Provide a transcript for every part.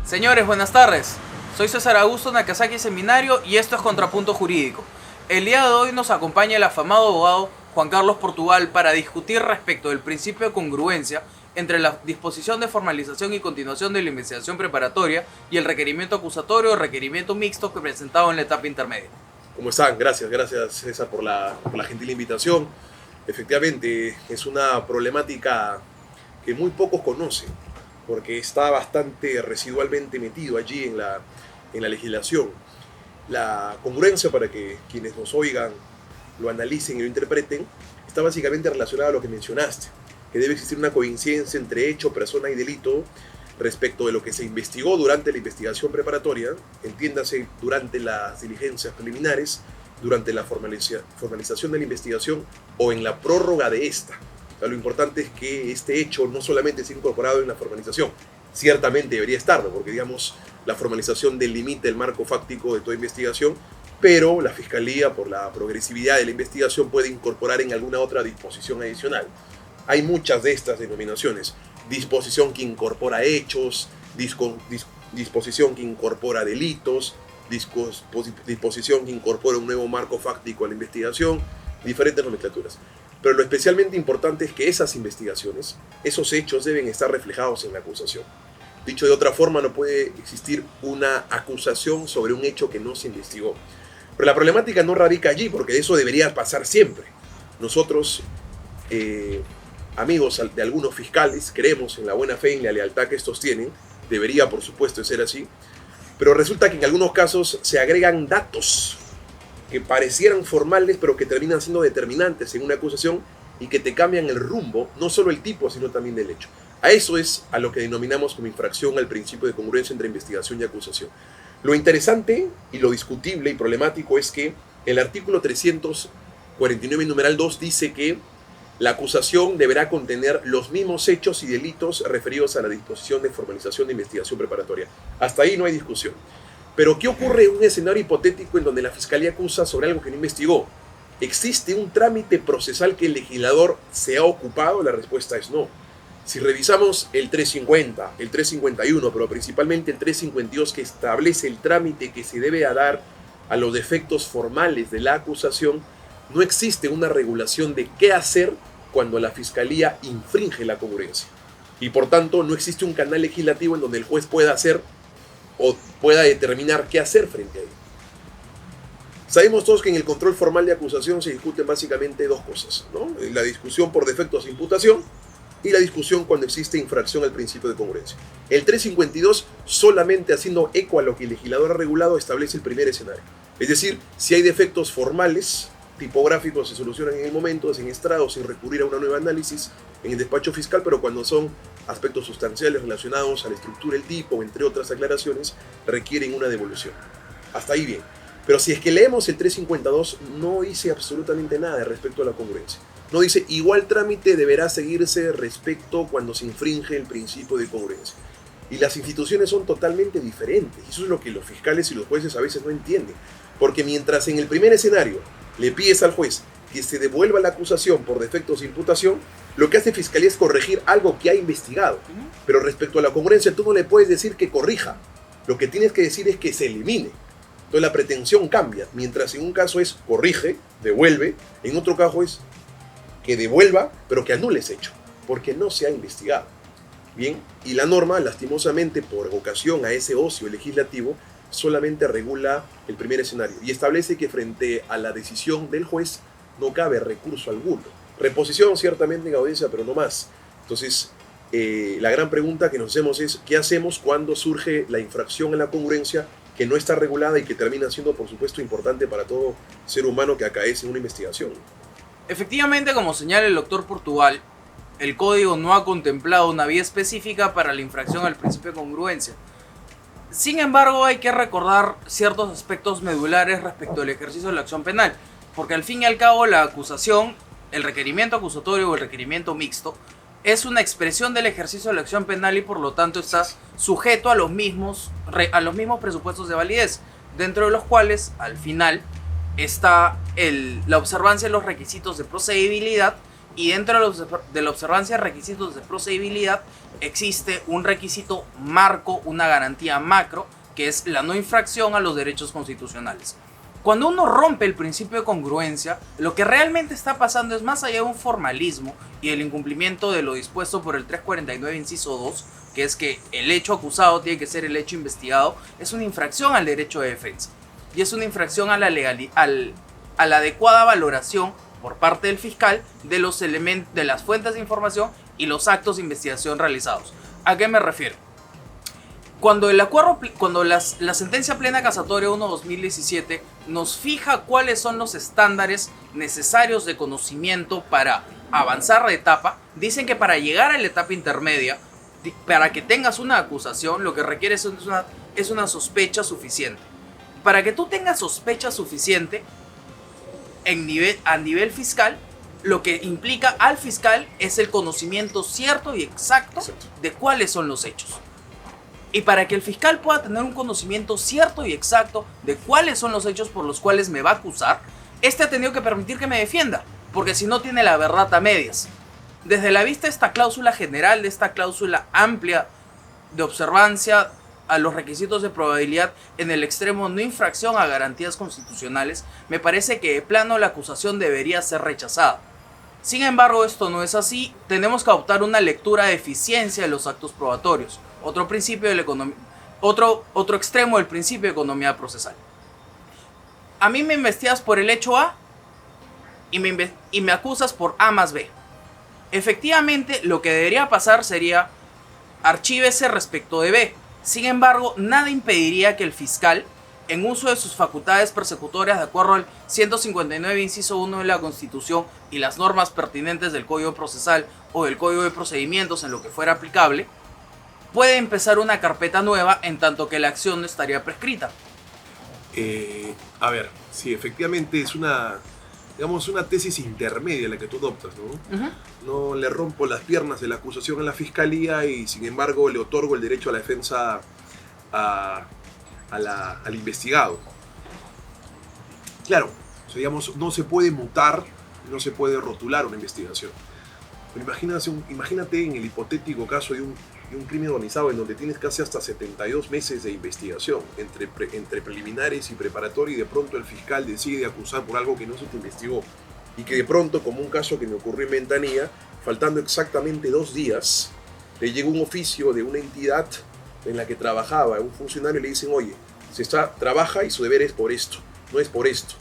Señores, buenas tardes. Soy César Augusto Nakazaki Seminario y esto es Contrapunto Jurídico. El día de hoy nos acompaña el afamado abogado Juan Carlos Portugal para discutir respecto del principio de congruencia entre la disposición de formalización y continuación de la investigación preparatoria y el requerimiento acusatorio o requerimiento mixto que presentado en la etapa intermedia. ¿Cómo están? Gracias César por la gentil invitación. Efectivamente, es una problemática que muy pocos conocen, porque está bastante residualmente metido allí en la legislación. La congruencia, para que quienes nos oigan lo analicen y lo interpreten, está básicamente relacionada a lo que mencionaste, que debe existir una coincidencia entre hecho, persona y delito respecto de lo que se investigó durante la investigación preparatoria, entiéndase durante las diligencias preliminares, durante la formalización de la investigación o en la prórroga de esta. O sea, lo importante es que este hecho no solamente esté incorporado en la formalización, ciertamente debería estarlo, porque digamos la formalización delimita el marco fáctico de toda investigación, pero la Fiscalía, por la progresividad de la investigación, puede incorporar en alguna otra disposición adicional. Hay muchas de estas denominaciones: disposición que incorpora hechos, disposición que incorpora delitos, disposición que incorpora un nuevo marco fáctico a la investigación, diferentes nomenclaturas. Pero lo especialmente importante es que esas investigaciones, esos hechos deben estar reflejados en la acusación. Dicho de otra forma, no puede existir una acusación sobre un hecho que no se investigó. Pero la problemática no radica allí, porque eso debería pasar siempre. Nosotros, amigos de algunos fiscales, creemos en la buena fe y en la lealtad que estos tienen. Debería, por supuesto, ser así. Pero resulta que en algunos casos se agregan datos que parecieran formales, pero que terminan siendo determinantes en una acusación y que te cambian el rumbo, no solo el tipo, sino también del hecho. A eso es a lo que denominamos como infracción al principio de congruencia entre investigación y acusación. Lo interesante y lo discutible y problemático es que el artículo 349 numeral 2 dice que la acusación deberá contener los mismos hechos y delitos referidos a la disposición de formalización de investigación preparatoria. Hasta ahí no hay discusión. Pero ¿qué ocurre en un escenario hipotético en donde la Fiscalía acusa sobre algo que no investigó? ¿Existe un trámite procesal que el legislador se ha ocupado? La respuesta es no. Si revisamos el 350, el 351, pero principalmente el 352, que establece el trámite que se debe dar a los defectos formales de la acusación, no existe una regulación de qué hacer cuando la Fiscalía infringe la congruencia. Y por tanto no existe un canal legislativo en donde el juez pueda hacer o pueda determinar qué hacer frente a ello. Sabemos todos que en el control formal de acusación se discuten básicamente dos cosas, ¿no? La discusión por defectos de imputación y la discusión cuando existe infracción al principio de congruencia. El 352, solamente haciendo eco a lo que el legislador ha regulado, establece el primer escenario. Es decir, si hay defectos formales, tipográficos, se solucionan en el momento, sin estrado, sin recurrir a un nuevo análisis en el despacho fiscal, pero cuando son aspectos sustanciales relacionados a la estructura del tipo, entre otras aclaraciones, requieren una devolución. Hasta ahí bien. Pero si es que leemos el 352, no dice absolutamente nada respecto a la congruencia. No dice igual trámite deberá seguirse respecto cuando se infringe el principio de congruencia. Y las instituciones son totalmente diferentes. Y eso es lo que los fiscales y los jueces a veces no entienden. Porque mientras en el primer escenario le pides al juez que se devuelva la acusación por defectos de imputación, lo que hace Fiscalía es corregir algo que ha investigado. Pero respecto a la congruencia, tú no le puedes decir que corrija. Lo que tienes que decir es que se elimine. Entonces la pretensión cambia. Mientras en un caso es corrige, devuelve, en otro caso es que devuelva, pero que anule ese hecho, porque no se ha investigado. Bien, y la norma, lastimosamente, por ocasión a ese ocio legislativo, solamente regula el primer escenario y establece que frente a la decisión del juez no cabe recurso alguno. Reposición ciertamente en audiencia, pero no más. Entonces, la gran pregunta que nos hacemos es ¿qué hacemos cuando surge la infracción a la congruencia que no está regulada y que termina siendo, por supuesto, importante para todo ser humano que acaece en una investigación? Efectivamente, como señala el doctor Portugal, el código no ha contemplado una vía específica para la infracción al principio de congruencia. Sin embargo, hay que recordar ciertos aspectos medulares respecto al ejercicio de la acción penal, porque al fin y al cabo la acusación, el requerimiento acusatorio o el requerimiento mixto, es una expresión del ejercicio de la acción penal y por lo tanto está sujeto a los mismos presupuestos de validez, dentro de los cuales al final está la observancia de los requisitos de procedibilidad, y dentro de la observancia de requisitos de procedibilidad existe un requisito marco, una garantía macro, que es la no infracción a los derechos constitucionales. Cuando uno rompe el principio de congruencia, lo que realmente está pasando es más allá de un formalismo y el incumplimiento de lo dispuesto por el 349 inciso 2, que es que el hecho acusado tiene que ser el hecho investigado, es una infracción al derecho de defensa. Y es una infracción a la adecuada valoración por parte del fiscal de los elementos, de las fuentes de información y los actos de investigación realizados. ¿A qué me refiero? Cuando la sentencia plena casatoria 1/2017 nos fija cuáles son los estándares necesarios de conocimiento para avanzar de etapa, dicen que para llegar a la etapa intermedia, para que tengas una acusación, lo que requiere es una sospecha suficiente. Para que tú tengas sospecha suficiente a nivel fiscal, lo que implica al fiscal es el conocimiento cierto y exacto de cuáles son los hechos. Y para que el fiscal pueda tener un conocimiento cierto y exacto de cuáles son los hechos por los cuales me va a acusar, ha tenido que permitir que me defienda, porque si no tiene la verdad a medias. Desde la vista de esta cláusula general, de esta cláusula amplia de observancia a los requisitos de probabilidad en el extremo no infracción a garantías constitucionales, me parece que de plano la acusación debería ser rechazada. Sin embargo, esto no es así. Tenemos que adoptar una lectura de eficiencia de los actos probatorios. Otro extremo del principio de economía procesal. A mí me investigas por el hecho A y me acusas por A más B. Efectivamente, lo que debería pasar sería archívese respecto de B. Sin embargo, nada impediría que el fiscal, en uso de sus facultades persecutorias de acuerdo al 159 inciso 1 de la Constitución y las normas pertinentes del Código Procesal o del Código de Procedimientos en lo que fuera aplicable, puede empezar una carpeta nueva en tanto que la acción no estaría prescrita. A ver, sí, efectivamente es una tesis intermedia la que tú adoptas, ¿no? Uh-huh. No le rompo las piernas de la acusación a la fiscalía y sin embargo le otorgo el derecho a la defensa al investigado. Claro, o sea, digamos, no se puede mutar, no se puede rotular una investigación. Pero imagínate en el hipotético caso de un crimen organizado en donde tienes casi hasta 72 meses de investigación entre preliminares y preparatoria, y de pronto el fiscal decide acusar por algo que no se te investigó, y que de pronto, como un caso que me ocurrió en Ventanilla, faltando exactamente 2 días, le llega un oficio de una entidad en la que trabajaba un funcionario y le dicen: oye, trabaja y su deber es por esto, no es por esto.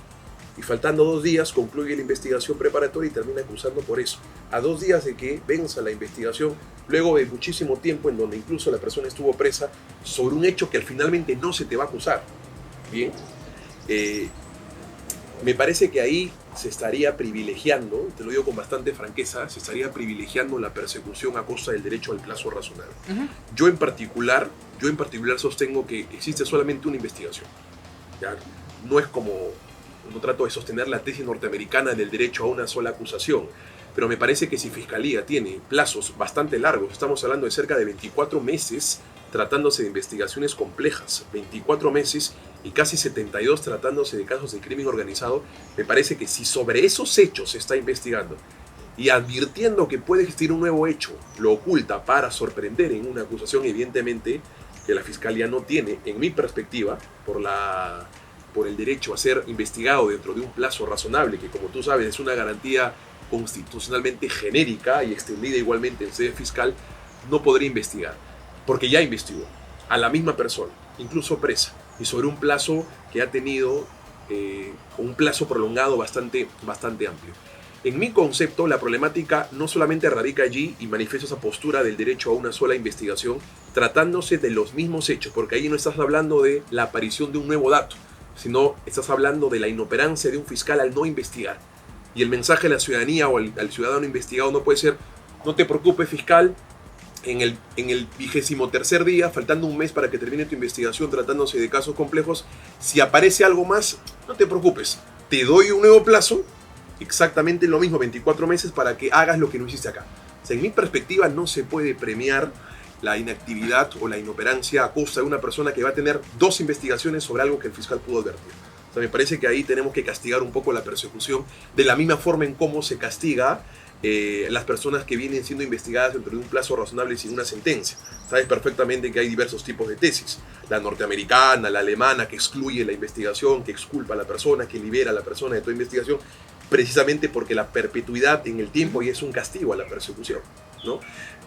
Y faltando 2 días concluye la investigación preparatoria y termina acusando por eso. A 2 días de que venza la investigación, luego de muchísimo tiempo en donde incluso la persona estuvo presa sobre un hecho que finalmente no se te va a acusar. Bien, me parece que ahí se estaría privilegiando, te lo digo con bastante franqueza, se estaría privilegiando la persecución a costa del derecho al plazo razonable. Uh-huh. Yo en particular sostengo que existe solamente una investigación. ¿Ya? No es como... No trato de sostener la tesis norteamericana del derecho a una sola acusación, pero me parece que si Fiscalía tiene plazos bastante largos, estamos hablando de cerca de 24 meses tratándose de investigaciones complejas, 24 meses y casi 72 tratándose de casos de crimen organizado, me parece que si sobre esos hechos se está investigando y advirtiendo que puede existir un nuevo hecho, lo oculta para sorprender en una acusación, evidentemente que la Fiscalía no tiene, en mi perspectiva, por el derecho a ser investigado dentro de un plazo razonable, que como tú sabes es una garantía constitucionalmente genérica y extendida igualmente en sede fiscal, no podría investigar, porque ya investigó a la misma persona, incluso presa, y sobre un plazo que ha tenido un plazo prolongado bastante amplio. En mi concepto, la problemática no solamente radica allí y manifiesta esa postura del derecho a una sola investigación, tratándose de los mismos hechos, porque ahí no estás hablando de la aparición de un nuevo dato, sino estás hablando de la inoperancia de un fiscal al no investigar. Y el mensaje a la ciudadanía o al ciudadano investigado no puede ser: no te preocupes, fiscal, en el 23º día, faltando un mes para que termine tu investigación tratándose de casos complejos, si aparece algo más, no te preocupes, te doy un nuevo plazo, exactamente lo mismo, 24 meses, para que hagas lo que no hiciste acá. O sea, en mi perspectiva no se puede premiar la inactividad o la inoperancia a costa de una persona que va a tener 2 investigaciones sobre algo que el fiscal pudo advertir. O sea, me parece que ahí tenemos que castigar un poco la persecución de la misma forma en cómo se castiga las personas que vienen siendo investigadas dentro de un plazo razonable y sin una sentencia. Sabes perfectamente que hay diversos tipos de tesis. La norteamericana, la alemana, que excluye la investigación, que exculpa a la persona, que libera a la persona de toda investigación, precisamente porque la perpetuidad en el tiempo y es un castigo a la persecución, ¿no?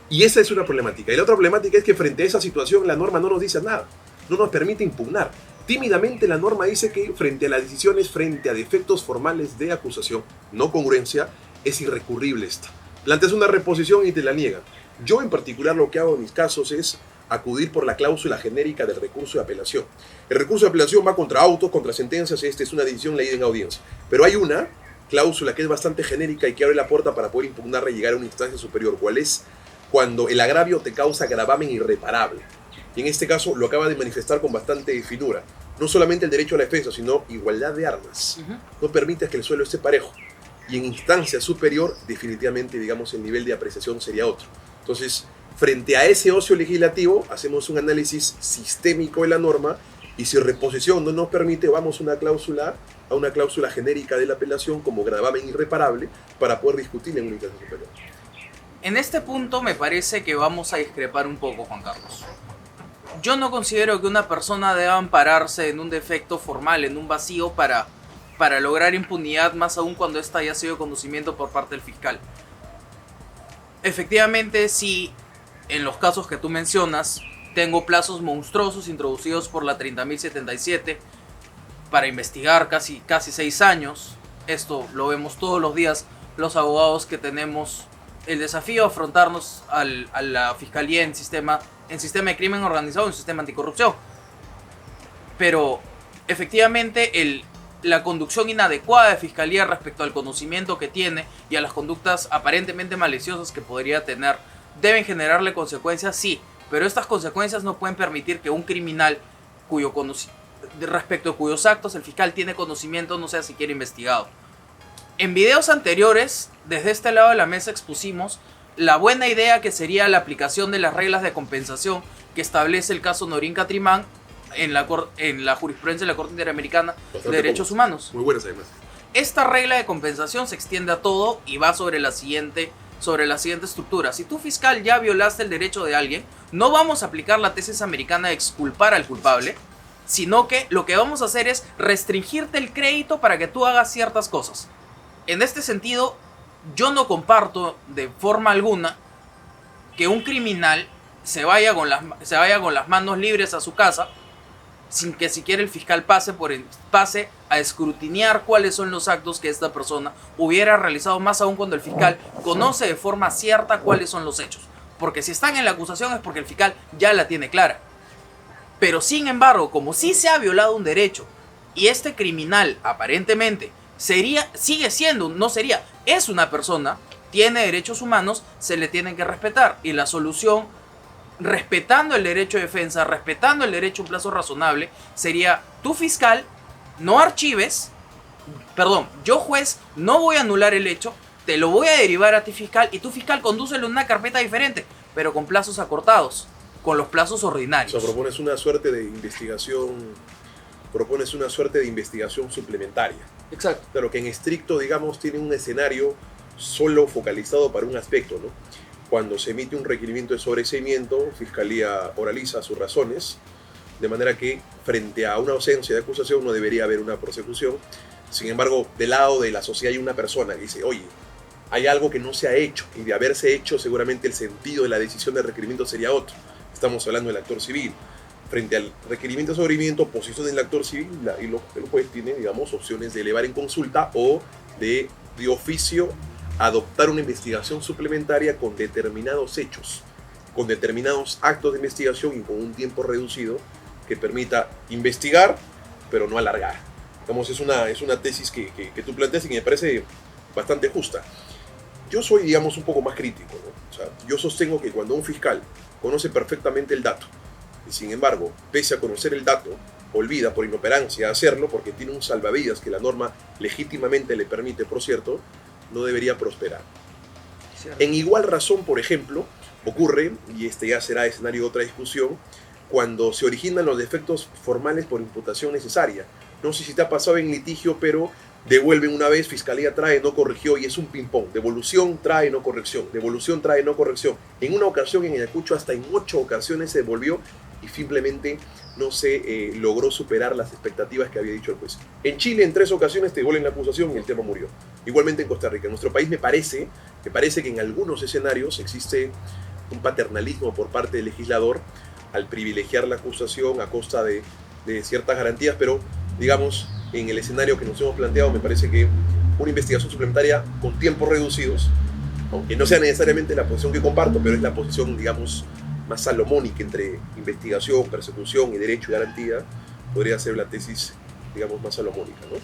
Y esa es una problemática. Y la otra problemática es que frente a esa situación la norma no nos dice nada, no nos permite impugnar. Tímidamente la norma dice que frente a las decisiones, frente a defectos formales de acusación, no congruencia, es irrecurrible esta. Planteas una reposición y te la niegan. Yo en particular lo que hago en mis casos es acudir por la cláusula genérica del recurso de apelación. El recurso de apelación va contra autos, contra sentencias, esta es una decisión leída en audiencia. Pero hay una cláusula que es bastante genérica y que abre la puerta para poder impugnarla y llegar a una instancia superior. ¿Cuál es? Cuando el agravio te causa gravamen irreparable. Y en este caso lo acaba de manifestar con bastante finura. No solamente el derecho a la defensa, sino igualdad de armas. No permites que el suelo esté parejo. Y en instancia superior, definitivamente, digamos, el nivel de apreciación sería otro. Entonces, frente a ese ocio legislativo, hacemos un análisis sistémico de la norma y si reposición no nos permite, vamos a una cláusula genérica de la apelación como gravamen irreparable para poder discutir en una instancia superior. En este punto me parece que vamos a discrepar un poco, Juan Carlos. Yo no considero que una persona deba ampararse en un defecto formal, en un vacío para lograr impunidad, más aún cuando ésta haya sido de conocimiento por parte del fiscal. Efectivamente, si en los casos que tú mencionas, tengo plazos monstruosos introducidos por la 30.077 para investigar casi 6 años. Esto lo vemos todos los días los abogados que tenemos el desafío de afrontarnos a la fiscalía en sistema de crimen organizado, en sistema anticorrupción. Pero efectivamente la conducción inadecuada de fiscalía respecto al conocimiento que tiene y a las conductas aparentemente maliciosas que podría tener deben generarle consecuencias, sí, pero estas consecuencias no pueden permitir que un criminal respecto a cuyos actos el fiscal tiene conocimiento no sea siquiera investigado. En videos anteriores, desde este lado de la mesa expusimos la buena idea que sería la aplicación de las reglas de compensación que establece el caso Norín Catrimán en la jurisprudencia de la Corte Interamericana de Derechos Humanos. Muy buenas además. Esta regla de compensación se extiende a todo y va sobre la siguiente estructura. Si tú, fiscal, ya violaste el derecho de alguien, no vamos a aplicar la tesis americana de exculpar al culpable, sino que lo que vamos a hacer es restringirte el crédito para que tú hagas ciertas cosas. En este sentido, yo no comparto de forma alguna que un criminal se vaya con las manos libres a su casa sin que siquiera el fiscal pase a escrutinar cuáles son los actos que esta persona hubiera realizado, más aún cuando el fiscal conoce de forma cierta cuáles son los hechos. Porque si están en la acusación es porque el fiscal ya la tiene clara. Pero sin embargo, como sí se ha violado un derecho y este criminal aparentemente es una persona, tiene derechos humanos, se le tienen que respetar. Y la solución, respetando el derecho de defensa, respetando el derecho a un plazo razonable, sería: tú, fiscal, no archives, yo, juez, no voy a anular el hecho, te lo voy a derivar a ti, fiscal, y tú, fiscal, condúcelo en una carpeta diferente, pero con plazos acortados, con los plazos ordinarios. O sea, propones una suerte de investigación suplementaria. Exacto. Claro, que en estricto, digamos, tiene un escenario solo focalizado para un aspecto, ¿no? Cuando se emite un requerimiento de sobreseimiento, Fiscalía oraliza sus razones, de manera que frente a una ausencia de acusación no debería haber una prosecución. Sin embargo, del lado de la sociedad hay una persona que dice: oye, hay algo que no se ha hecho, y de haberse hecho seguramente el sentido de la decisión del requerimiento sería otro. Estamos hablando del actor civil. Frente al requerimiento de sobreseimiento, posición del actor civil, el juez tiene, digamos, opciones de elevar en consulta o de oficio adoptar una investigación suplementaria con determinados hechos, con determinados actos de investigación y con un tiempo reducido que permita investigar, pero no alargar. Digamos, es una tesis que tú planteas y que me parece bastante justa. Yo soy, digamos, un poco más crítico, ¿no? O sea, yo sostengo que cuando un fiscal conoce perfectamente el dato y, sin embargo, pese a conocer el dato, olvida por inoperancia hacerlo porque tiene un salvavidas que la norma legítimamente le permite, por cierto, no debería prosperar. cierto. En igual razón, por ejemplo, ocurre, y este ya será escenario de otra discusión, cuando se originan los defectos formales por imputación necesaria. No sé si te ha pasado en litigio, pero devuelven una vez, fiscalía trae, no corrigió, y es un ping-pong. Devolución trae, no corrección. Devolución trae, no corrección. En una ocasión, en Ayacucho, hasta en 8 ocasiones se devolvió y simplemente no se logró superar las expectativas que había dicho el juez. En Chile, en 3 ocasiones te devuelven la acusación y el tema murió. Igualmente en Costa Rica. En nuestro país me parece que en algunos escenarios existe un paternalismo por parte del legislador al privilegiar la acusación a costa de ciertas garantías, pero digamos, en el escenario que nos hemos planteado, me parece que una investigación suplementaria con tiempos reducidos, aunque no sea necesariamente la posición que comparto, pero es la posición, digamos, más salomónica entre investigación, persecución y derecho y garantía, podría ser la tesis, digamos, más salomónica, ¿no?